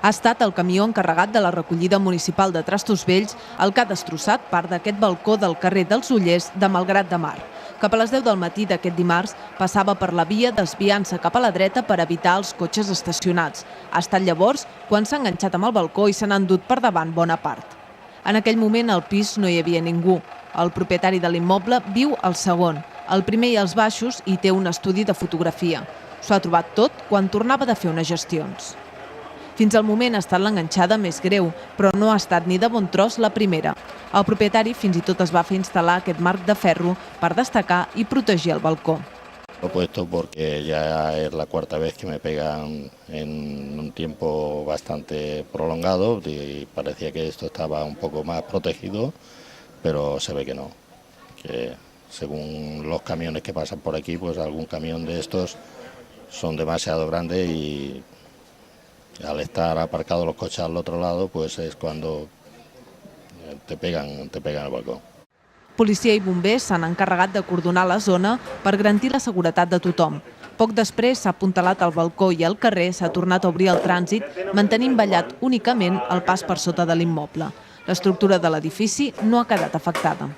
Ha estat el camió encarregat de la recollida municipal de trastos vells el que ha destrossat part d'aquest balcó del carrer dels Ollers de Malgrat de Mar. Cap a les 10 del matí d'aquest dimarts passava per la via desviant-se cap a la dreta per evitar els cotxes estacionats. Ha estat llavors quan s'ha enganxat amb el balcó i se n'ha endut per davant bona part. En aquell moment al pis no hi havia ningú. El propietari de l'immoble viu al segon. Al primer i als baixos hi té un estudi de fotografia. S'ho ha trobat tot quan tornava de fer unes gestions. Fins al moment ha estat l'enganxada més greu, però no ha estat ni de bon tros la primera. El propietari fins i tot es va fer instal·lar aquest marc de ferro per destacar i protegir el balcó. Lo he puesto porque ya es la cuarta vez que me pegan en un tiempo bastante prolongado y parecía que esto estaba un poco más protegido, pero se ve que no. Que según los camiones que pasan por aquí, pues algún camión de estos son demasiado grandes y al estar aparcados los coches al otro lado, pues es cuando te pegan el balcó. Policia i bombers s'han encarregat d'acordonar la zona per garantir la seguretat de tothom. Poc després s'ha apuntalat el balcó i al carrer s'ha tornat a obrir el trànsit, mantenint vallat únicament el pas per sota de l'immoble. L'estructura de l'edifici no ha quedat afectada.